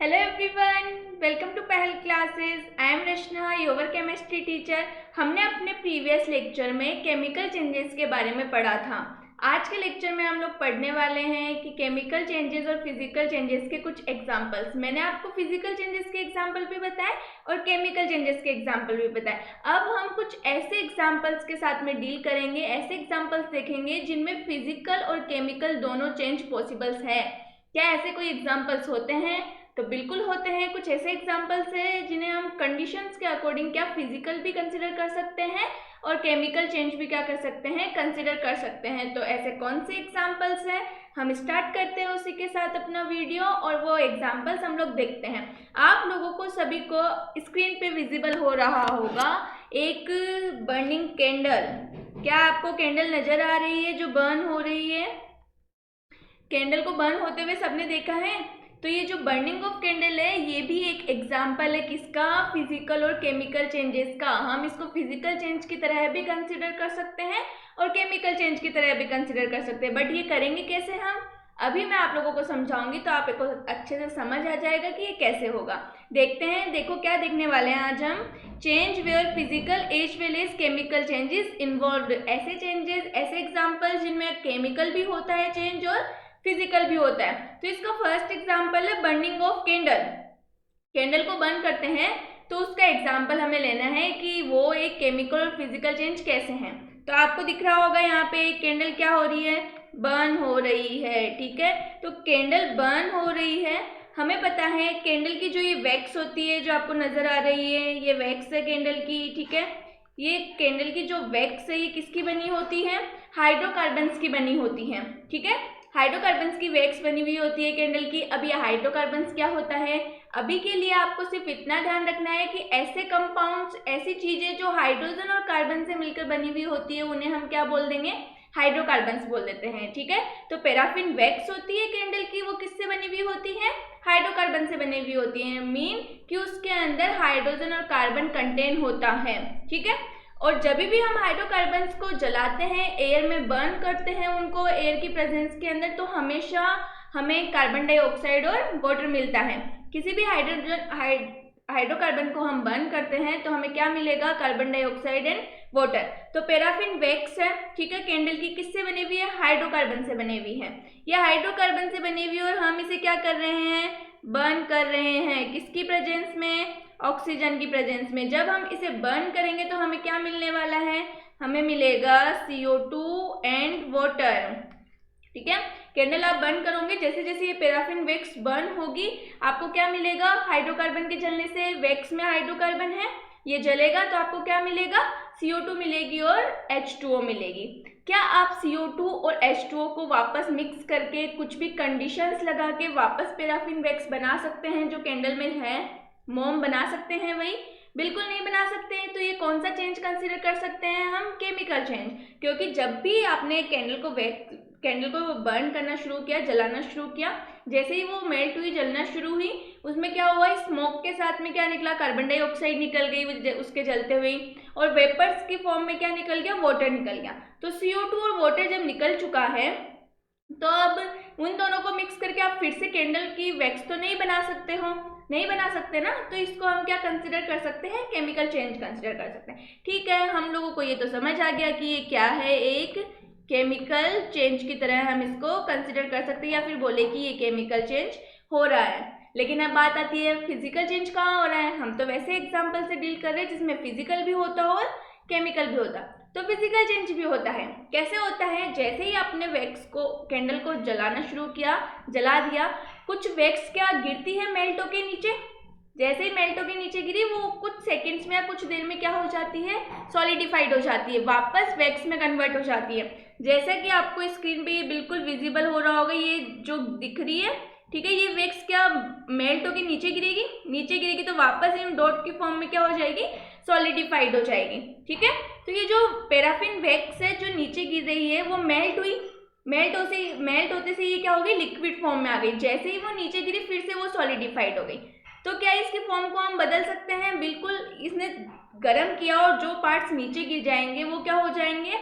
Hello everyone, welcome to Pahal classes. I am Rachna, your chemistry teacher. हमने अपने previous lecture में chemical changes के बारे में पढ़ा था। आज के लेक्चर में हम लोग पढ़ने वाले हैं कि केमिकल चेंजेस और फिजिकल चेंजेस के कुछ एग्जांपल्स। मैंने आपको फिजिकल चेंजेस के एग्जांपल भी बताए और केमिकल चेंजेस के एग्जांपल भी बताए। अब हम कुछ ऐसे एग्जांपल्स के साथ में डील करेंगे, ऐसे एग्जांपल्स देखेंगे जिनमें फिजिकल और केमिकल दोनों चेंज पॉसिबल्स है। क्या ऐसे कोई एग्जांपल्स होते हैं? तो बिल्कुल होते हैं। कुछ ऐसे एग्जांपल्स हैं जिन्हें हम कंडीशंस के अकॉर्डिंग क्या फिजिकल भी कंसिडर कर सकते हैं और केमिकल चेंज भी क्या कर सकते हैं, कंसिडर कर सकते हैं। तो ऐसे कौन से एग्जांपल्स हैं, हम स्टार्ट करते हैं उसी के साथ अपना वीडियो और वो एग्जांपल्स हम लोग देखते हैं। आप लोगों को सभी को स्क्रीन पे विजिबल हो रहा होगा एक बर्निंग कैंडल। क्या आपको कैंडल नजर आ रही है जो बर्न हो रही है? कैंडल को बर्न होते हुए सबने देखा है। तो ये जो बर्निंग ऑफ कैंडल है ये भी एक एग्जाम्पल है किसका, फिजिकल और केमिकल चेंजेस का। हम इसको फिजिकल चेंज की तरह भी कंसिडर कर सकते हैं और केमिकल चेंज की तरह भी कंसिडर कर सकते हैं। बट ये करेंगे कैसे हम, अभी मैं आप लोगों को समझाऊंगी तो आपको अच्छे से समझ आ जाएगा कि ये कैसे होगा। देखते हैं, देखो क्या देखने वाले हैं आज हम। Change where physical as well as chemical changes involve. ऐसे चेंजेस, ऐसे एग्जाम्पल जिनमें केमिकल भी होता है चेंज और फिजिकल भी होता है। तो इसका फर्स्ट एग्जांपल है बर्निंग ऑफ कैंडल। कैंडल को बर्न करते हैं तो उसका एग्जांपल हमें लेना है कि वो एक केमिकल और फिजिकल चेंज कैसे हैं। तो आपको दिख रहा होगा यहाँ पे कैंडल क्या हो रही है, बर्न हो रही है। ठीक है, तो कैंडल बर्न हो रही है। हमें पता है कैंडल की जो ये वैक्स होती है जो आपको नजर आ रही है, ये वैक्स है कैंडल की। ठीक है, ये कैंडल की जो वैक्स है ये किसकी बनी होती है, हाइड्रोकार्बन्स की बनी होती है। ठीक है, हाइड्रोकार्बन्स की वैक्स बनी हुई होती है कैंडल की। अब ये हाइड्रोकार्बन्स क्या होता है, अभी के लिए आपको सिर्फ इतना ध्यान रखना है कि ऐसे कंपाउंड्स, ऐसी चीजें जो हाइड्रोजन और कार्बन से मिलकर बनी हुई होती है उन्हें हम क्या बोल देंगे, हाइड्रोकार्बन्स बोल देते हैं। ठीक है, तो पैराफिन वैक्स होती है कैंडल की, वो किससे बनी हुई होती है, हाइड्रोकार्बन से बनी हुई होती है। मीन कि उसके अंदर हाइड्रोजन और कार्बन कंटेन होता है। ठीक है, और जब भी हम हाइड्रोकार्बन्स को जलाते हैं, एयर में बर्न करते हैं उनको एयर की प्रेजेंस के अंदर, तो हमेशा हमें कार्बन डाइऑक्साइड और वाटर मिलता है। किसी भी हाइड्रोकार्बन को हम बर्न करते हैं तो हमें क्या मिलेगा, कार्बन डाइऑक्साइड एंड वाटर। तो पैराफिन वैक्स है, ठीक है, कैंडल की किससे बनी हुई है, हाइड्रोकार्बन से बनी हुई है। यह हाइड्रोकार्बन से बनी हुई है और हम इसे क्या कर रहे हैं, बर्न कर रहे हैं। किसकी प्रेजेंस में, ऑक्सीजन की प्रेजेंस में। जब हम इसे बर्न करेंगे तो हमें क्या मिलने वाला है, हमें मिलेगा CO2 एंड वाटर। ठीक है, कैंडल आप बर्न करोगे, जैसे जैसे ये पैराफिन वैक्स बर्न होगी आपको क्या मिलेगा, हाइड्रोकार्बन के जलने से, वैक्स में हाइड्रोकार्बन है, ये जलेगा तो आपको क्या मिलेगा, CO2 मिलेगी और H2O मिलेगी। क्या आप CO2 और H2O को वापस मिक्स करके कुछ भी कंडीशंस लगा के वापस पैराफिन वैक्स बना सकते हैं जो कैंडल में है, मोम बना सकते हैं वही? बिल्कुल नहीं बना सकते हैं। तो ये कौन सा चेंज कंसीडर कर सकते हैं हम, केमिकल चेंज। क्योंकि जब भी आपने कैंडल को बर्न करना शुरू किया, जलाना शुरू किया, जैसे ही वो मेल्ट हुई, जलना शुरू हुई, उसमें क्या हुआ, स्मोक के साथ में क्या निकला, कार्बन डाइऑक्साइड निकल गई उसके जलते हुए, और वेपर्स की फॉर्म में क्या निकल गया, वाटर निकल गया। तो CO2 और वाटर जब निकल चुका है तो अब उन दोनों को मिक्स करके आप फिर से कैंडल की वैक्स तो नहीं बना सकते हो, नहीं बना सकते ना। तो इसको हम क्या कंसिडर कर सकते हैं, केमिकल चेंज कंसिडर कर सकते हैं। ठीक है, हम लोगों को ये तो समझ आ गया कि ये क्या है, एक केमिकल चेंज की तरह हम इसको कंसिडर कर सकते हैं या फिर बोले कि ये केमिकल चेंज हो रहा है। लेकिन अब बात आती है फिजिकल चेंज कहाँ हो रहा है। हम तो वैसे एग्जाम्पल से डील कर रहे हैं जिसमें फिजिकल भी होता हो और केमिकल भी होता। तो फिजिकल चेंज भी होता है। कैसे होता है, जैसे ही आपने वैक्स को, कैंडल को जलाना शुरू किया, जला दिया, कुछ वैक्स क्या गिरती है मेल्टो के नीचे। जैसे ही मेल्टो के नीचे गिरी वो कुछ सेकंड्स में या कुछ देर में क्या हो जाती है, सॉलिडिफाइड हो जाती है, वापस वैक्स में कन्वर्ट हो जाती है। जैसा कि आपको स्क्रीन पे ये बिल्कुल विजिबल हो रहा होगा, ये जो दिख रही है, ठीक है, ये वैक्स क्या मेल्ट होकर नीचे गिरेगी, नीचे गिरेगी तो वापस इन डॉट की फॉर्म में क्या हो जाएगी, सॉलिडिफाइड हो जाएगी। ठीक है, तो ये जो पैराफिन वैक्स है जो नीचे गिर रही है वो मेल्ट हुई, मेल्ट होते से ये क्या हो गई, लिक्विड फॉर्म में आ गई। जैसे ही वो नीचे गिरी फिर से वो सॉलिडिफाइड हो गई। तो क्या इसकी फॉर्म को हम बदल सकते हैं, बिल्कुल। इसने गर्म किया और जो पार्ट्स नीचे गिर जाएंगे वो क्या हो जाएंगे,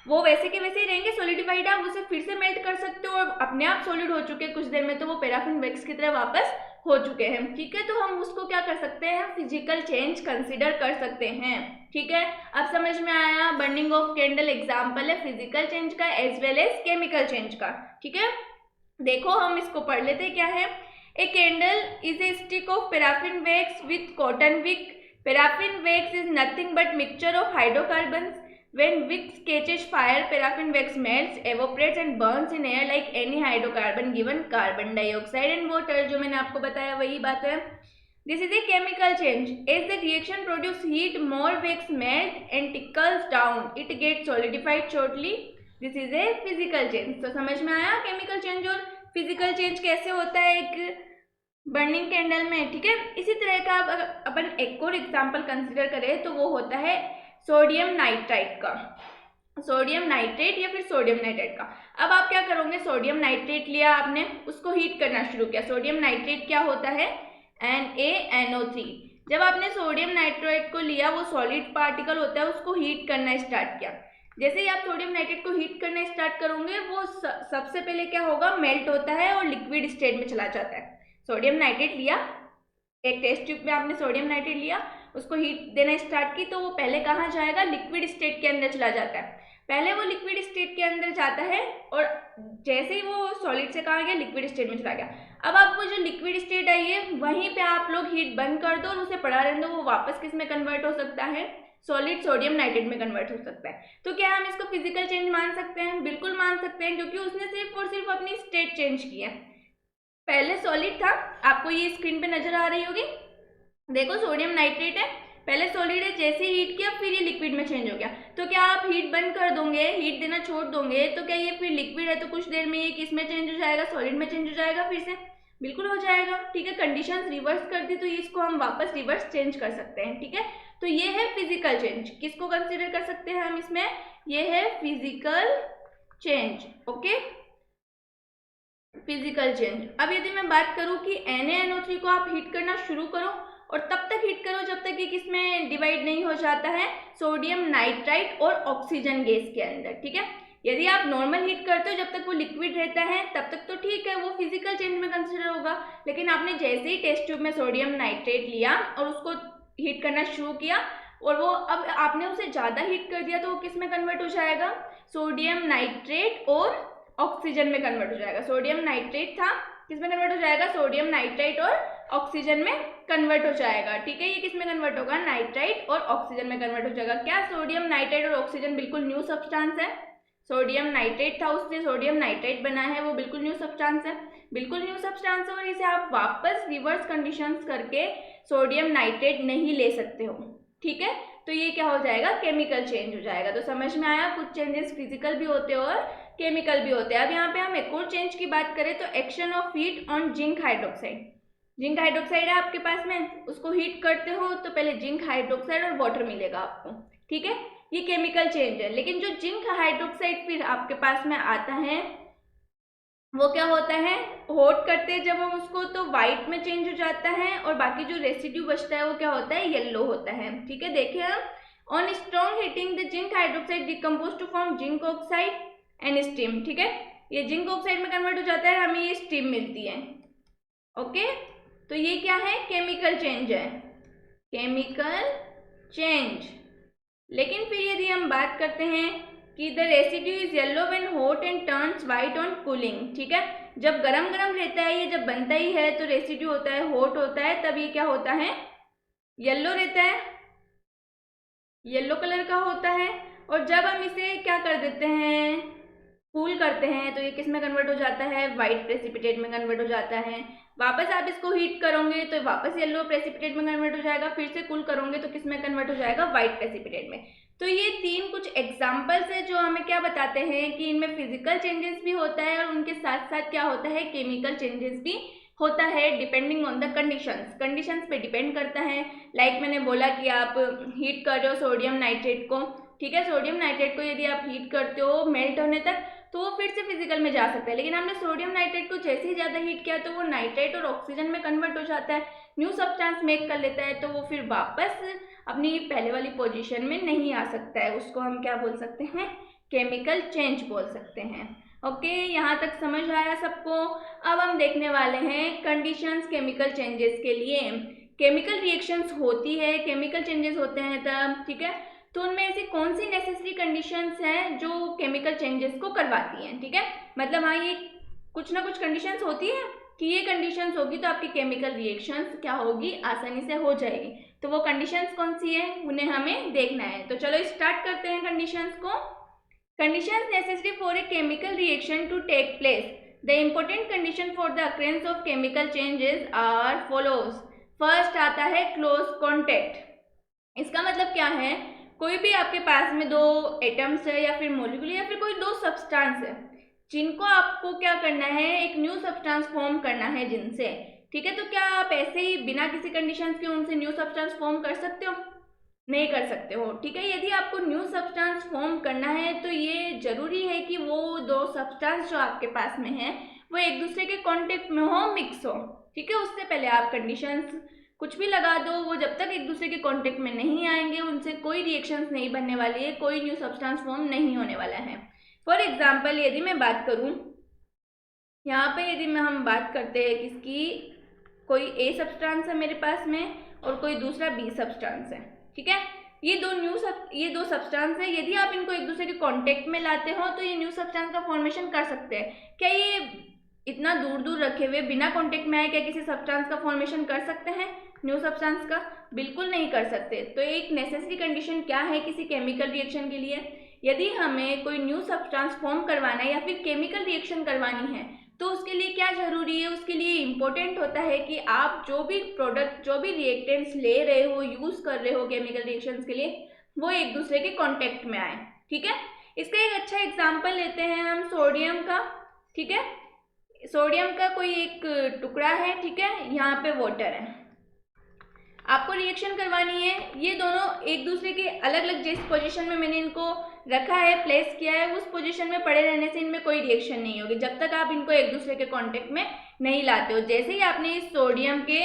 वो वैसे के वैसे ही रहेंगे, सॉलिडिफाइड। आप उसे फिर से मेल्ट कर सकते हो और अपने आप सॉलिड हो चुके कुछ देर में तो वो पैराफिन वैक्स की तरह वापस हो चुके हैं, ठीक है। तो हम उसको क्या कर सकते हैं, फिजिकल चेंज कंसिडर कर सकते हैं, ठीक है। अब समझ में आया, बर्निंग ऑफ कैंडल एग्जाम्पल है फिजिकल चेंज का as well as chemical change का, ठीक है। देखो हम इसको पढ़ लेते क्या है। A candle is a stick of paraffin wax with cotton wick. Paraffin wax is nothing but mixture of hydrocarbons. When wick catches fire, paraffin wax melts, evaporates and burns in air like any hydrocarbon given carbon dioxide and water। जो मैंने आपको बताया वही बात है। This is a chemical change. As the reaction produces heat, more wax melt and trickles down. It gets solidified shortly. This is a physical change। तो समझ में आया केमिकल चेंज और फिजिकल चेंज कैसे होता है एक बर्निंग कैंडल में, ठीक है। इसी तरह का अगर अपन एक और एग्जाम्पल कंसिडर करें तो वो होता है सोडियम नाइट्राइट का, सोडियम नाइट्रेट या फिर सोडियम नाइट्रेट का। अब आप क्या करोगे, सोडियम नाइट्रेट लिया आपने, उसको हीट करना शुरू किया। सोडियम नाइट्रेट क्या होता है, NaNO3। जब आपने सोडियम नाइट्रेट को लिया, वो सॉलिड पार्टिकल होता है, उसको हीट करना स्टार्ट किया। जैसे ही आप सोडियम नाइट्रेट को हीट करना स्टार्ट करोगे, वो सबसे पहले क्या होगा, मेल्ट होता है और लिक्विड स्टेट में चला जाता है। सोडियम नाइट्रेट लिया, एक टेस्ट ट्यूब में आपने सोडियम नाइट्रेट लिया, उसको हीट देना स्टार्ट की, तो वो पहले कहाँ जाएगा, लिक्विड स्टेट के अंदर चला जाता है। पहले वो लिक्विड स्टेट के अंदर जाता है और जैसे ही वो सॉलिड से कहाँ गया, लिक्विड स्टेट में चला गया। अब आपको जो लिक्विड स्टेट आई है वहीं पे आप लोग हीट बंद कर दो और उसे पड़ा रहने दो, वो वापस किस में कन्वर्ट हो सकता है, सॉलिड सोडियम नाइट्रेट में कन्वर्ट हो सकता है। तो क्या हम इसको फिजिकल चेंज मान सकते हैं, बिल्कुल मान सकते हैं, क्योंकि उसने सिर्फ और सिर्फ अपनी स्टेट चेंज की है। पहले सॉलिड था, आपको ये स्क्रीन पे नजर आ रही होगी, देखो सोडियम नाइट्रेट है, पहले सॉलिड है, जैसे हीट किया फिर ये लिक्विड में चेंज हो गया। तो क्या आप हीट बंद कर दोगे, हीट देना छोड़ दोगे, तो क्या ये फिर लिक्विड है तो कुछ देर में ये किस में चेंज हो जाएगा, सॉलिड में चेंज हो जाएगा, फिर से बिल्कुल हो जाएगा, ठीक है। कंडीशंस रिवर्स कर दी तो इसको हम वापस रिवर्स चेंज कर सकते हैं, ठीक है। तो ये है फिजिकल चेंज। किसको कंसिडर कर सकते हैं हम इसमें, ये है physical change, okay, physical change. अब यदि मैं बात करूं कि NaNO3 को आप हीट करना शुरू करो और तब तक हीट करो जब तक कि किसमें डिवाइड नहीं हो जाता है, सोडियम नाइट्राइट और ऑक्सीजन गैस के अंदर, ठीक है। यदि आप नॉर्मल हीट करते हो जब तक वो लिक्विड रहता है तब तक तो ठीक है, वो फिजिकल चेंज में कंसिडर होगा। लेकिन आपने जैसे ही टेस्ट ट्यूब में सोडियम नाइट्रेट लिया और उसको हीट करना शुरू किया और वो अब आपने उसे ज़्यादा हीट कर दिया, तो वो किस में कन्वर्ट हो जाएगा, सोडियम नाइट्रेट और ऑक्सीजन में कन्वर्ट हो जाएगा। सोडियम नाइट्रेट था, किस में कन्वर्ट हो जाएगा, सोडियम नाइट्राइट और ऑक्सीजन में कन्वर्ट हो जाएगा, ठीक है। ये किस में कन्वर्ट होगा, नाइट्राइट और ऑक्सीजन में कन्वर्ट हो जाएगा। क्या सोडियम नाइट्राइट और ऑक्सीजन बिल्कुल न्यू सब्सटेंस है, सोडियम नाइट्रेट था उससे सोडियम नाइट्राइट बना है, वो बिल्कुल न्यू सब्सटेंस है, बिल्कुल न्यू सब्सटेंस है, और इसे आप वापस रिवर्स कंडीशंस करके सोडियम नाइट्रेट नहीं ले सकते हो, ठीक है। तो ये क्या हो जाएगा, केमिकल चेंज हो जाएगा। तो समझ में आया, कुछ चेंजेस फिजिकल भी होते हैं और केमिकल भी होते हैं। अब यहाँ पे हम एक और चेंज की बात करें तो action of heat on zinc hydroxide. Zinc hydroxide है आपके पास में, उसको हीट करते हो तो पहले जिंक हाइड्रोक्साइड और वाटर मिलेगा आपको, ठीक है, ये केमिकल चेंज है। लेकिन जो जिंक हाइड्रोक्साइड फिर आपके पास में आता है वो क्या होता है, हॉट करते हैं जब हम उसको तो वाइट में चेंज हो जाता है और बाकी जो रेसिड्यू बचता है वो क्या होता है, येलो होता है, ठीक है। देखिए हम, on strong heating the zinc hydroxide decompose to form zinc oxide and steam, ठीक है। ये जिंक ऑक्साइड में कन्वर्ट हो जाता है, हमें ये स्टीम मिलती है, ओके। तो ये क्या है, केमिकल चेंज है, केमिकल चेंज। लेकिन फिर यदि हम बात करते हैं कि the residue is yellow when hot and turns white on cooling, ठीक है। जब गरम गरम रहता है ये, जब बनता ही है तो रेसिड्यू होता है, हॉट होता है, तब ये क्या होता है, येलो रहता है, येलो कलर का होता है। और जब हम इसे क्या कर देते हैं, कूल करते हैं, तो ये किस में कन्वर्ट हो जाता है, वाइट प्रेसिपिटेट में कन्वर्ट हो जाता है। वापस आप इसको हीट करोगे तो वापस येलो प्रेसिपिटेट में कन्वर्ट हो जाएगा, फिर से कूल करोगे तो किस में कन्वर्ट हो जाएगा, वाइट प्रेसिपिटेट में। तो ये तीन कुछ एग्जाम्पल्स है जो हमें क्या बताते हैं कि इनमें फिजिकल चेंजेस भी होता है और उनके साथ साथ क्या होता है, केमिकल चेंजेस भी होता है, depending on the conditions. Conditions पे डिपेंड करता है। लाइक मैंने बोला कि आप हीट कर रहे हो सोडियम नाइट्रेट को, ठीक है, सोडियम नाइट्रेट को यदि आप हीट करते हो मेल्ट होने तक तो वो फिर से फिजिकल में जा सकता है। लेकिन हमने सोडियम नाइट्रेट को जैसे ही ज़्यादा हीट किया तो वो नाइट्रेट और ऑक्सीजन में कन्वर्ट हो जाता है, न्यू सब्सटेंस मेक कर लेता है, तो वो फिर वापस अपनी पहले वाली पोजीशन में नहीं आ सकता है। उसको हम क्या बोल सकते हैं, केमिकल चेंज बोल सकते हैं, ओके, यहाँ तक समझ आया सबको। अब हम देखने वाले हैं कंडीशंस केमिकल चेंजेस के लिए। केमिकल रिएक्शंस होती है, केमिकल चेंजेस होते हैं तब, ठीक है, तो उनमें ऐसी कौन सी नेसेसरी कंडीशंस हैं जो केमिकल चेंजेस को करवाती हैं, ठीक है। मतलब हाँ, ये कुछ ना कुछ कंडीशंस होती है कि ये कंडीशंस होगी तो आपकी केमिकल रिएक्शंस क्या होगी, आसानी से हो जाएगी। तो वो कंडीशंस कौन सी है उन्हें हमें देखना है। तो चलो स्टार्ट करते हैं कंडीशंस को। Conditions necessary for a chemical reaction to take place. The important condition for the occurrence of chemical changes are follows. First आता है close contact. इसका मतलब क्या है, कोई भी आपके पास में दो एटम्स है या फिर मोलिक्यूल या फिर कोई दो सब्सटेंस है जिनको आपको क्या करना है, एक न्यू सब्सटेंस फॉर्म करना है जिनसे, ठीक है। तो क्या आप ऐसे ही बिना किसी कंडीशंस के उनसे न्यू सब्सटेंस फॉर्म कर सकते हो? नहीं कर सकते हो, ठीक है। यदि आपको न्यू सब्सटेंस फॉर्म करना है तो ये जरूरी है कि वो दो सब्सटेंस जो आपके पास में है वो एक दूसरे के कांटेक्ट में हो, मिक्स हो, ठीक है। उससे पहले आप कंडीशंस कुछ भी लगा दो, वो जब तक एक दूसरे के कांटेक्ट में नहीं आएंगे उनसे कोई रिएक्शंस नहीं बनने वाली है, कोई न्यू सब्सटेंस फॉर्म नहीं होने वाला है। फॉर एग्जाम्पल यदि मैं बात करूँ यहाँ पे, यदि हम बात करते हैं किसकी, कोई ए सब्सटेंस है मेरे पास में और कोई दूसरा बी सब्सटेंस है, ठीक है। ये दो सब्सटेंस है, यदि आप इनको एक दूसरे के कांटेक्ट में लाते हो तो ये न्यू सब्सटेंस का फॉर्मेशन कर सकते हैं। क्या ये इतना दूर दूर रखे हुए बिना कांटेक्ट में आए क्या किसी सब्सटेंस का फॉर्मेशन कर सकते हैं न्यू सब्सटेंस का? बिल्कुल नहीं कर सकते। तो एक नेसेसरी कंडीशन क्या है किसी केमिकल रिएक्शन के लिए, यदि हमें कोई न्यू सब्सटेंस फॉर्म करवाना है या फिर केमिकल रिएक्शन करवानी है तो उसके लिए क्या जरूरी है, उसके लिए इम्पोर्टेंट होता है कि आप जो भी प्रोडक्ट, जो भी रिएक्टेंट्स ले रहे हो, यूज कर रहे हो केमिकल रिएक्शंस के लिए, वो एक दूसरे के कांटेक्ट में आए, ठीक है। इसका एक अच्छा एग्जांपल लेते हैं हम सोडियम का, ठीक है। सोडियम का कोई एक टुकड़ा है, ठीक है, यहाँ पे वाटर है, आपको रिएक्शन करवानी है। ये दोनों एक दूसरे के अलग अलग जिस पोजीशन में मैंने इनको रखा है, प्लेस किया है, उस पोजीशन में पड़े रहने से इनमें कोई रिएक्शन नहीं होगी जब तक आप इनको एक दूसरे के कांटेक्ट में नहीं लाते हो। जैसे ही आपने इस सोडियम के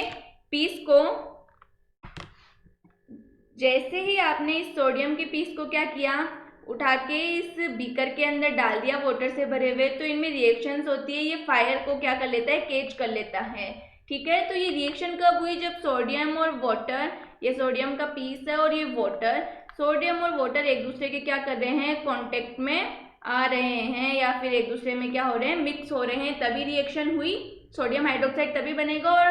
पीस को क्या किया, उठा के इस बीकर के अंदर डाल दिया वाटर से भरे हुए, तो इनमें रिएक्शंस होती है, ये फायर को क्या कर लेता है, कैच कर लेता है, ठीक है। तो ये रिएक्शन कब हुई, जब सोडियम और वाटर, ये सोडियम का पीस है और ये वाटर, सोडियम और वाटर एक दूसरे के क्या कर रहे हैं, कांटेक्ट में आ रहे हैं या फिर एक दूसरे में क्या हो रहे हैं, मिक्स हो रहे हैं, तभी रिएक्शन हुई। सोडियम हाइड्रोक्साइड तभी बनेगा और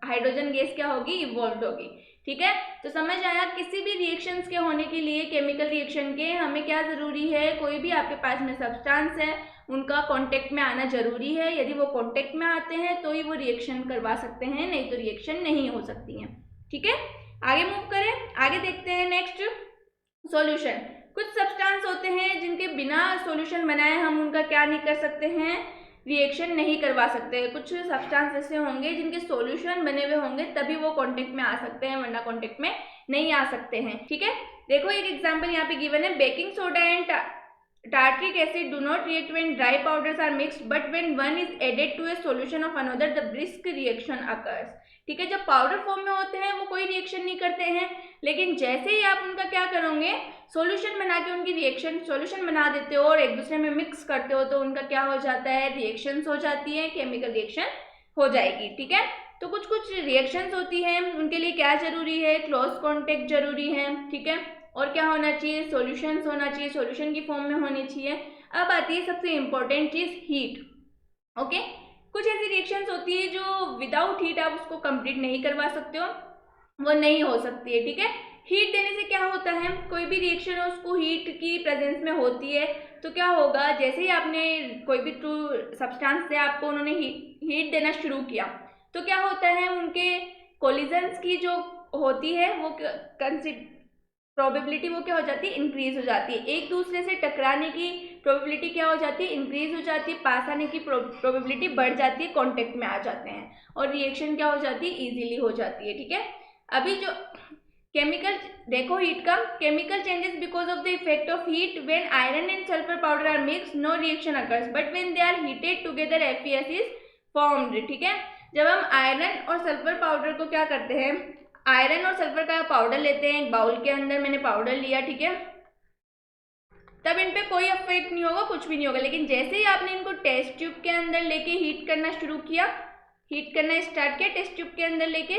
हाइड्रोजन गैस क्या होगी, इवॉल्व होगी, ठीक है। तो समझ आया, किसी भी रिएक्शंस के होने के लिए, केमिकल रिएक्शन के, हमें क्या जरूरी है, कोई भी आपके पास में सब्सटेंस है उनका कांटेक्ट में आना जरूरी है। यदि वो कांटेक्ट में आते हैं तो ही वो रिएक्शन करवा सकते हैं, नहीं तो रिएक्शन नहीं हो सकती है, ठीक है। आगे मूव करें, आगे देखते हैं नेक्स्ट सॉल्यूशन। कुछ सब्सटेंस होते हैं जिनके बिना सॉल्यूशन बनाए हम उनका क्या नहीं कर सकते हैं, रिएक्शन नहीं करवा सकते। कुछ सब्सटेंस ऐसे होंगे जिनके सॉल्यूशन बने हुए होंगे तभी वो कांटेक्ट में आ सकते हैं, वरना कांटेक्ट में नहीं आ सकते हैं, ठीक है। देखो एक एग्जांपल यहाँ पे गिवन है, baking soda and tartric acid do not react when dry powders are mixed, but when one is added to a solution of another the brisk reaction occurs, ठीक है। जब पाउडर फॉर्म में होते हैं वो कोई रिएक्शन नहीं करते हैं, लेकिन जैसे ही आप उनका क्या करोगे, सॉल्यूशन बना के उनकी रिएक्शन सॉल्यूशन बना देते हो और एक दूसरे में मिक्स करते हो तो उनका क्या हो जाता है, रिएक्शंस हो जाती है, केमिकल रिएक्शन हो जाएगी, ठीक है। तो कुछ कुछ रिएक्शंस होती हैं, उनके लिए क्या जरूरी है, क्लोज कॉन्टेक्ट जरूरी है, ठीक है, और क्या होना चाहिए, सॉल्यूशंस होना चाहिए, सॉल्यूशन की फॉर्म में होनी चाहिए। अब आती है सबसे इंपॉर्टेंट चीज, हीट, ओके। कुछ ऐसी रिएक्शंस होती है जो विदाउट हीट आप उसको कंप्लीट नहीं करवा सकते हो, वो नहीं हो सकती है, ठीक है। हीट देने से क्या होता है, कोई भी रिएक्शन है उसको हीट की प्रेजेंस में होती है तो क्या होगा, जैसे ही आपने कोई भी टू सब्सटेंस से आपको उन्होंने हीट देना शुरू किया तो क्या होता है, उनके कोलिजन्स की जो होती है वो प्रोबेबिलिटी वो क्या हो जाती है, इंक्रीज हो जाती है। एक दूसरे से टकराने की प्रोबेबिलिटी क्या हो जाती है, इंक्रीज हो जाती है, पास आने की प्रोबेबिलिटी बढ़ जाती है, कांटेक्ट में आ जाते हैं और रिएक्शन क्या हो जाती है, इजीली हो जाती है, ठीक है। अभी जो केमिकल देखो, हीट का chemical changes because of the effect of heat, when iron and sulphur powder are mixed no reaction occurs, but when they are heated together FeS is formed, ठीक है। जब हम आयरन और सल्फर पाउडर को क्या करते हैं, आयरन और सल्फर का पाउडर लेते हैं, एक बाउल के अंदर मैंने पाउडर लिया, ठीक है। तब इन पे कोई इफेक्ट नहीं होगा, कुछ भी नहीं होगा। लेकिन जैसे ही आपने इनको टेस्ट ट्यूब के अंदर लेके हीट करना शुरू किया, हीट करना स्टार्ट किया टेस्ट ट्यूब के अंदर लेके,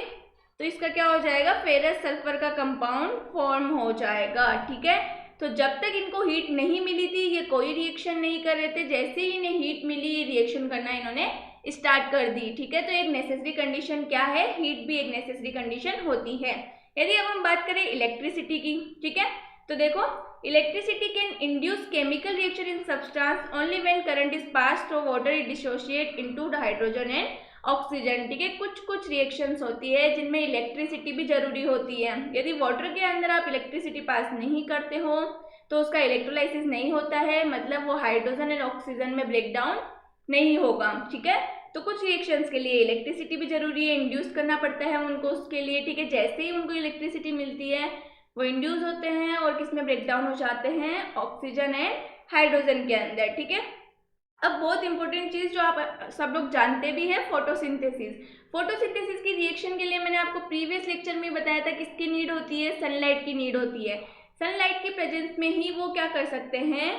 तो इसका क्या हो जाएगा, फेरस सल्फर का कंपाउंड फॉर्म हो जाएगा। ठीक है, तो जब तक इनको हीट नहीं मिली थी ये कोई रिएक्शन नहीं कर रहे थे, जैसे ही इन्हें हीट मिली ये रिएक्शन करना इन्होंने स्टार्ट कर दी। ठीक है, तो एक नेसेसरी कंडीशन क्या है, हीट भी एक नेसेसरी कंडीशन होती है। यदि अब हम बात करें इलेक्ट्रिसिटी की, ठीक है, तो देखो electricity can induce chemical reaction in substance only when current is pass through water, it dissociate into hydrogen and oxygen. ठीक है, कुछ कुछ रिएक्शंस होती है जिनमें इलेक्ट्रिसिटी भी जरूरी होती है। यदि वाटर के अंदर आप इलेक्ट्रिसिटी पास नहीं करते हो तो उसका इलेक्ट्रोलाइसिस नहीं होता है, मतलब वो हाइड्रोजन एंड ऑक्सीजन में ब्रेक डाउन नहीं होगा। ठीक है, तो कुछ रिएक्शंस के लिए इलेक्ट्रिसिटी भी जरूरी है, इंड्यूस करना पड़ता है उनको उसके लिए। ठीक है, जैसे ही उनको इलेक्ट्रिसिटी मिलती है वो इंड्यूस होते हैं और किस में ब्रेक डाउन हो जाते हैं, ऑक्सीजन एंड हाइड्रोजन के अंदर। ठीक है, अब बहुत इंपॉर्टेंट चीज जो आप सब लोग जानते भी है, फोटोसिंथेसिस। फोटोसिंथेसिस की रिएक्शन के लिए मैंने आपको प्रीवियस लेक्चर में बताया था किसकी नीड होती है, सनलाइट की नीड होती है। सनलाइट की प्रेजेंस में ही वो क्या कर सकते हैं,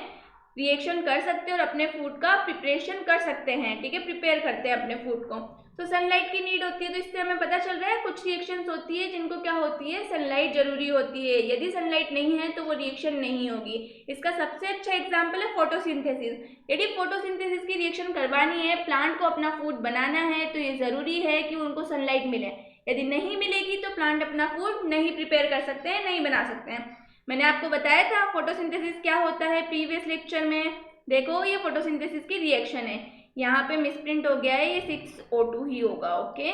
रिएक्शन कर सकते हैं और अपने फूड का प्रिपरेशन कर सकते हैं। ठीक है, प्रिपेयर करते हैं अपने फूड को, तो सनलाइट की नीड होती है। तो इससे हमें पता चल रहा है कुछ रिएक्शंस होती है जिनको क्या होती है, सनलाइट जरूरी होती है। यदि सनलाइट नहीं है तो वो रिएक्शन नहीं होगी। इसका सबसे अच्छा एग्जांपल है फोटोसिंथेसिस। यदि फोटोसिंथेसिस की रिएक्शन करवानी है, प्लांट को अपना फूड बनाना है, तो ये जरूरी है कि उनको सनलाइट मिले। यदि नहीं मिलेगी तो प्लांट अपना फूड नहीं प्रिपेयर कर सकते हैं, नहीं बना सकते हैं। मैंने आपको बताया था फोटोसिंथेसिस क्या होता है प्रीवियस लेक्चर में। देखो ये फोटोसिंथेसिस की रिएक्शन है, यहाँ पे मिसप्रिंट हो गया है, ये 6O2 ही होगा। ओके,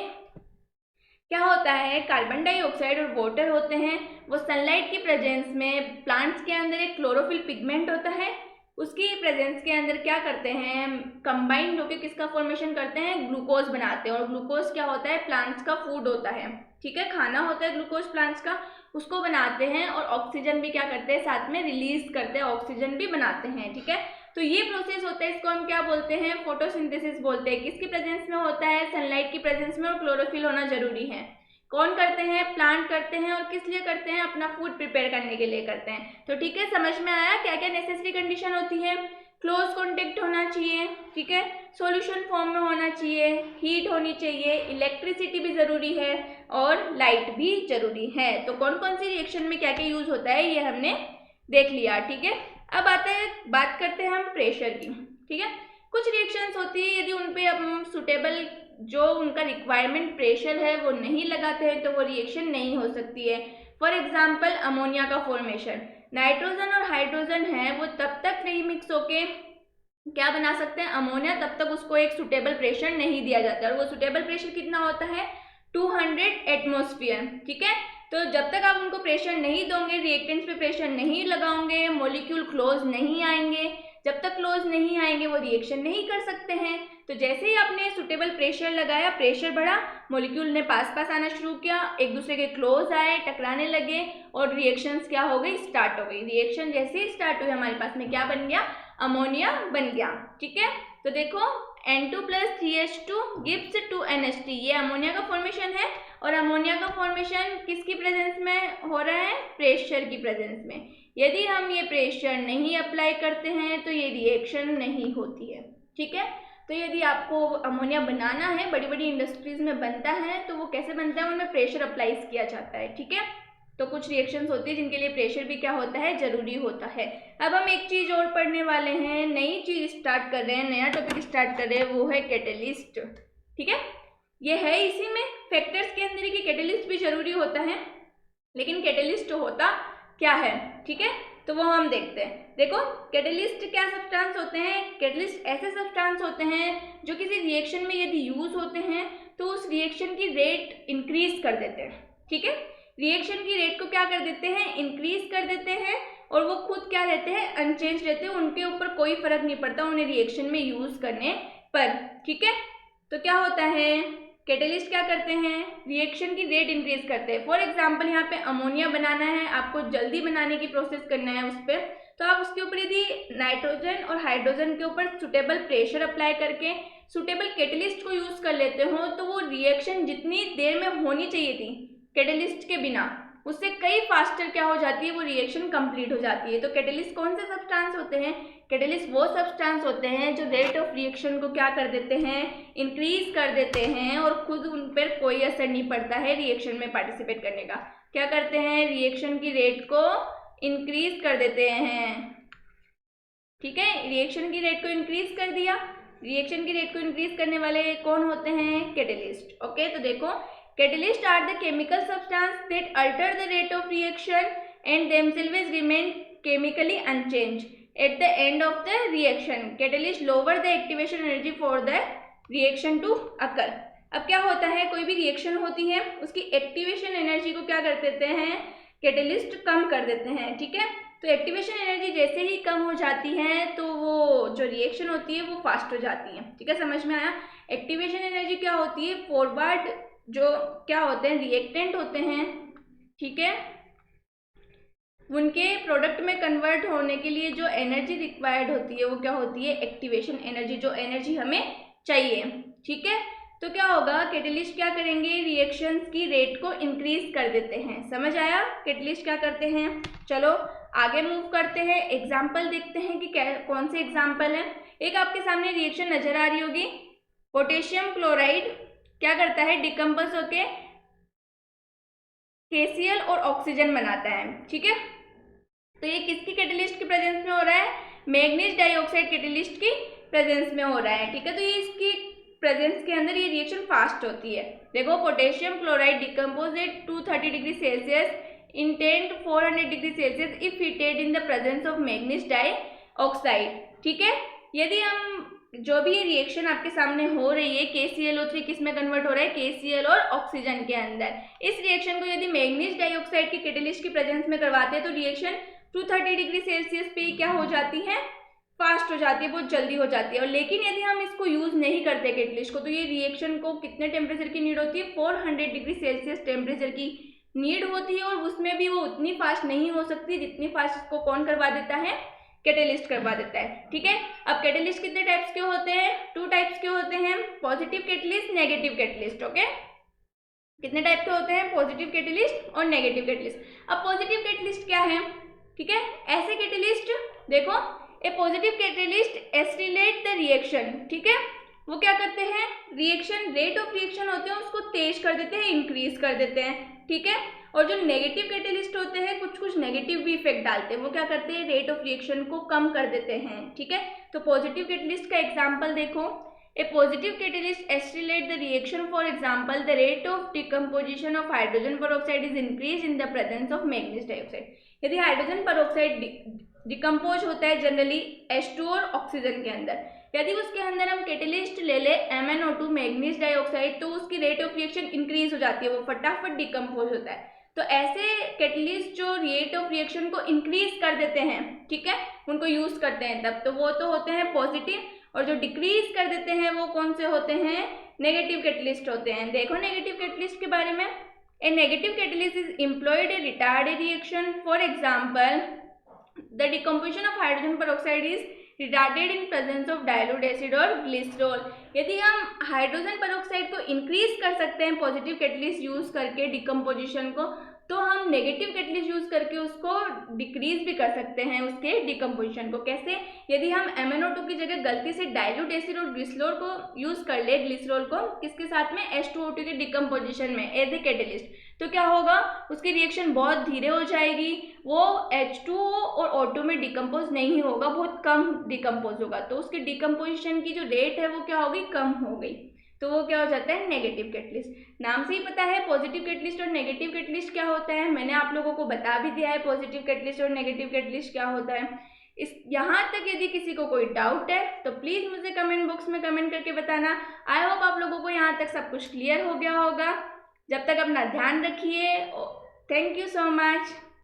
क्या होता है, कार्बन डाइऑक्साइड और वाटर होते हैं, वो सनलाइट की प्रेजेंस में प्लांट्स के अंदर एक क्लोरोफिल पिगमेंट होता है, उसकी प्रेजेंस के अंदर क्या करते हैं, कंबाइंड होकर किसका फॉर्मेशन करते हैं, ग्लूकोज बनाते हैं। और ग्लूकोज क्या होता है, प्लांट्स का फूड होता है। ठीक है, खाना होता है ग्लूकोज प्लांट्स का, उसको बनाते हैं और ऑक्सीजन भी क्या करते हैं साथ में रिलीज करते हैं, ऑक्सीजन भी बनाते हैं। ठीक है, तो ये प्रोसेस होता है, इसको हम क्या बोलते हैं, फोटोसिंथेसिस बोलते हैं। किसकी प्रेजेंस में होता है, सनलाइट की प्रेजेंस में, और क्लोरोफिल होना जरूरी है। कौन करते हैं, प्लांट करते हैं, और किस लिए करते हैं, अपना फूड प्रिपेयर करने के लिए करते हैं। तो ठीक है, समझ में आया क्या क्या नेसेसरी कंडीशन होती है, क्लोज कॉन्टेक्ट होना चाहिए, ठीक है, सॉल्यूशन फॉर्म में होना चाहिए, हीट होनी चाहिए, इलेक्ट्रिसिटी भी जरूरी है और लाइट भी जरूरी है। तो कौन कौन सी रिएक्शन में क्या क्या यूज होता है ये हमने देख लिया। ठीक है, अब बात करते हैं हम प्रेशर की। ठीक है, कुछ रिएक्शंस होती है यदि उन पे हम सुटेबल जो उनका रिक्वायरमेंट प्रेशर है वो नहीं लगाते हैं तो वो रिएक्शन नहीं हो सकती है। फॉर एग्जाम्पल अमोनिया का फॉर्मेशन, नाइट्रोजन और हाइड्रोजन है वो तब तक नहीं मिक्स होके क्या बना सकते हैं, अमोनिया, तब तक उसको एक सुटेबल प्रेशर नहीं दिया जाता। और वो सुटेबल प्रेशर कितना होता है, 200 एटमॉस्फेयर। ठीक है, तो जब तक आप उनको प्रेशर नहीं दोगे, रिएक्टेंट्स पे प्रेशर नहीं लगाओगे, मॉलिक्यूल क्लोज नहीं आएंगे। जब तक क्लोज नहीं आएंगे वो रिएक्शन नहीं कर सकते हैं। तो जैसे ही आपने सुटेबल प्रेशर लगाया, प्रेशर बढ़ा, मॉलिक्यूल ने पास आना शुरू किया, एक दूसरे के क्लोज आए, टकराने लगे और रिएक्शंस क्या हो गई, स्टार्ट हो गई। रिएक्शन जैसे ही स्टार्ट हुई हमारे पास में क्या बन गया, अमोनिया बन गया। ठीक है, तो देखो N2 + 3H2 gives 2NH3, ये अमोनिया का फॉर्मेशन है। और अमोनिया का फॉर्मेशन किसकी प्रेजेंस में हो रहा है, प्रेशर की प्रेजेंस में। यदि हम ये प्रेशर नहीं अप्लाई करते हैं तो ये रिएक्शन नहीं होती है। ठीक है, तो यदि आपको अमोनिया बनाना है, बड़ी बड़ी इंडस्ट्रीज में बनता है, तो वो कैसे बनता है, उनमें प्रेशर अप्लाई किया जाता है। ठीक है, तो कुछ रिएक्शंस होती है जिनके लिए प्रेशर भी क्या होता है, जरूरी होता है। अब हम एक चीज और पढ़ने वाले हैं, नई चीज स्टार्ट कर रहे हैं, नया टॉपिक स्टार्ट कर रहे हैं, वो है कैटेलिस्ट। ठीक है, ये है इसी में फैक्टर्स के अंदर कि कैटेलिस्ट भी जरूरी होता है, लेकिन कैटेलिस्ट होता क्या है। ठीक है, तो वो हम देखते हैं। देखो कैटेलिस्ट क्या सब्सटेंस होते हैं, कैटेलिस्ट ऐसे सब्सटेंस होते हैं जो किसी रिएक्शन में यदि यूज होते हैं तो उस रिएक्शन की रेट इंक्रीज कर देते हैं। ठीक है, रिएक्शन की रेट को क्या कर देते हैं, इंक्रीज कर देते हैं, और वो खुद क्या रहते हैं, अनचेंज रहते हैं, उनके ऊपर कोई फर्क नहीं पड़ता उन्हें रिएक्शन में यूज करने पर। ठीक है, तो क्या होता है, कैटेलिस्ट क्या करते हैं, रिएक्शन की रेट इंक्रीज करते हैं। फॉर एग्जाम्पल यहाँ पे अमोनिया बनाना है, आपको जल्दी बनाने की प्रोसेस करना है उस पर, तो आप उसके ऊपर यदि नाइट्रोजन और हाइड्रोजन के ऊपर सुटेबल प्रेशर अप्लाई करके सुटेबल कैटेलिस्ट को यूज कर लेते हो तो वो रिएक्शन जितनी देर में होनी चाहिए थी कैटेलिस्ट के बिना, उससे कई फास्टर क्या हो जाती है, वो रिएक्शन कंप्लीट हो जाती है। तो कैटेलिस्ट कौन से सब्सटेंस होते हैं? कैटेलिस्ट वो सब्सटेंस होते हैं जो रेट ऑफ रिएक्शन को क्या कर देते हैं, इंक्रीज कर देते हैं, और खुद उन पर कोई असर नहीं पड़ता है रिएक्शन में पार्टिसिपेट करने का। क्या करते हैं, रिएक्शन की रेट को इंक्रीज कर देते हैं। ठीक है, रिएक्शन की रेट को इंक्रीज कर दिया। रिएक्शन की रेट को इंक्रीज करने वाले कौन होते हैं, कैटेलिस्ट। ओके, तो देखो, catalyst are the chemical substance that alter the rate of reaction and themselves remain chemically unchange at the end of the reaction. Catalyst lower the activation energy for the reaction to occur. अब क्या होता है, कोई भी reaction होती है उसकी activation energy को क्या कर देते हैं, कैटेलिस्ट कम कर देते हैं। ठीक है, तो एक्टिवेशन एनर्जी जैसे ही कम हो जाती है तो वो जो रिएक्शन होती है वो फास्ट हो जाती है। ठीक है, समझ में आया। एक्टिवेशन एनर्जी क्या होती है, फॉरवर्ड जो क्या होते हैं रिएक्टेंट होते हैं, ठीक है, उनके प्रोडक्ट में कन्वर्ट होने के लिए जो एनर्जी रिक्वायर्ड होती है वो क्या होती है, एक्टिवेशन एनर्जी, जो एनर्जी हमें चाहिए। ठीक है, तो क्या होगा, कैटेलिस्ट क्या करेंगे, रिएक्शंस की रेट को इंक्रीज कर देते हैं। समझ आया, कैटेलिस्ट क्या करते हैं। चलो आगे मूव करते हैं, एग्जाम्पल देखते हैं कि कौन से एग्जाम्पल है। एक आपके सामने रिएक्शन नजर आ रही होगी, पोटेशियम क्लोराइड क्या करता है, डिकम्पोज होके KCl और ऑक्सीजन बनाता है। ठीक है, तो ये किसकी कैटेलिस्ट की प्रेजेंस में हो रहा है, मैग्नीज डाइऑक्साइड कैटेलिस्ट की प्रेजेंस में हो रहा है। ठीक है, तो ये इसकी प्रेजेंस के अंदर ये रिएक्शन फास्ट होती है। देखो, potassium chloride decompose at 230 degree celsius in 10 to 400 degree celsius if heated in the presence of manganese dioxide. ठीक है, यदि हम जो भी ये रिएक्शन आपके सामने हो रही है, KClO3 किस में कन्वर्ट हो रहा है, KCl और ऑक्सीजन के अंदर। इस रिएक्शन को यदि मैग्नीज डाइऑक्साइड की कैटेलिस्ट की प्रेजेंस में करवाते हैं तो रिएक्शन 230 डिग्री सेल्सियस पे क्या हो जाती है, फास्ट हो जाती है, बहुत जल्दी हो जाती है। और लेकिन यदि हम इसको यूज नहीं करते कैटेलिस्ट को, तो ये रिएक्शन को कितने टेम्परेचर की नीड होती है, 400 डिग्री सेल्सियस टेम्परेचर की नीड होती है, और उसमें भी वो उतनी फास्ट नहीं हो सकती जितनी फास्ट इसको कौन करवा देता है, कैटेलिस्ट करवा देता है। ठीक है, अब कैटेलिस्ट कितने टाइप्स के होते हैं, 2 टाइप्स के होते हैं, positive catalyst, negative catalyst. Okay, कितने टाइप के होते हैं, पॉजिटिव कैटेलिस्ट और नेगेटिव कैटेलिस्ट। अब पॉजिटिव कैटेलिस्ट क्या है, ठीक है, ऐसे कैटेलिस्ट देखो, a positive catalyst accelerate the reaction. ठीक है, वो क्या करते हैं, रिएक्शन रेट ऑफ रिएक्शन होते हैं उसको तेज कर देते हैं, इंक्रीज कर देते हैं। ठीक है, और जो नेगेटिव कैटेलिस्ट होते हैं कुछ नेगेटिव भी इफेक्ट डालते हैं, वो क्या करते हैं, रेट ऑफ रिएक्शन को कम कर देते हैं। ठीक है, तो पॉजिटिव कैटेलिस्ट का एग्जांपल देखो, a positive catalyst accelerate the reaction, for example the rate of decomposition of hydrogen peroxide is increase in the presence of manganese dioxide. यदि हाइड्रोजन पेरोक्साइड डिकम्पोज होता है जनरली H2 और oxygen के अंदर, यदि उसके अंदर हम कैटेलिस्ट ले ले MnO2 मैग्नीज डाइऑक्साइड, तो उसकी रेट ऑफ रिएक्शन इंक्रीज हो जाती है, वो फटाफट डिकम्पोज होता है। तो ऐसे कैटेलिस्ट जो रेट ऑफ रिएक्शन को इंक्रीज कर देते हैं, ठीक है, उनको यूज करते हैं तब, तो वो तो होते हैं पॉजिटिव, और जो डिक्रीज कर देते हैं वो कौन से होते हैं, नेगेटिव कैटेलिस्ट होते हैं। देखो नेगेटिव कैटेलिस्ट के बारे में, a negative catalyst is employed a retard reaction, for example the decomposition of hydrogen peroxide is retarded in presence of dilute acid और ग्लिसरॉल। यदि हम हाइड्रोजन पेरोक्साइड को इंक्रीज कर सकते हैं पॉजिटिव कैटेलिस्ट यूज करके डिकम्पोजिशन को, तो हम नेगेटिव कैटेलिस्ट यूज करके उसको डिक्रीज भी कर सकते हैं उसके डिकम्पोजिशन को। कैसे, यदि हम MnO2 की जगह गलती से डाइल्यूट एसिड और ग्लिसरॉल को यूज कर ले, ग्लिसरॉल को किसके साथ में, H2O2 के डिकम्पोजिशन में एज ए कैटेलिस्ट, तो क्या होगा, उसकी रिएक्शन बहुत धीरे हो जाएगी, वो H2O और O2 में डिकम्पोज नहीं होगा, बहुत कम डिकम्पोज होगा, तो उसकी डिकम्पोजिशन की जो रेट है वो क्या होगी, कम हो गई, तो वो क्या हो जाता है, नेगेटिव कैटेलिस्ट। नाम से ही पता है पॉजिटिव कैटेलिस्ट और नेगेटिव कैटेलिस्ट क्या होता है, मैंने आप लोगों को बता भी दिया है पॉजिटिव कैटेलिस्ट और नेगेटिव कैटेलिस्ट क्या होता है। इस यहाँ तक यदि किसी को कोई डाउट है तो प्लीज़ मुझे कमेंट बॉक्स में कमेंट करके बताना। आई होप आप लोगों को यहाँ तक सब कुछ क्लियर हो गया होगा। जब तक अपना ध्यान रखिए। Thank you so much.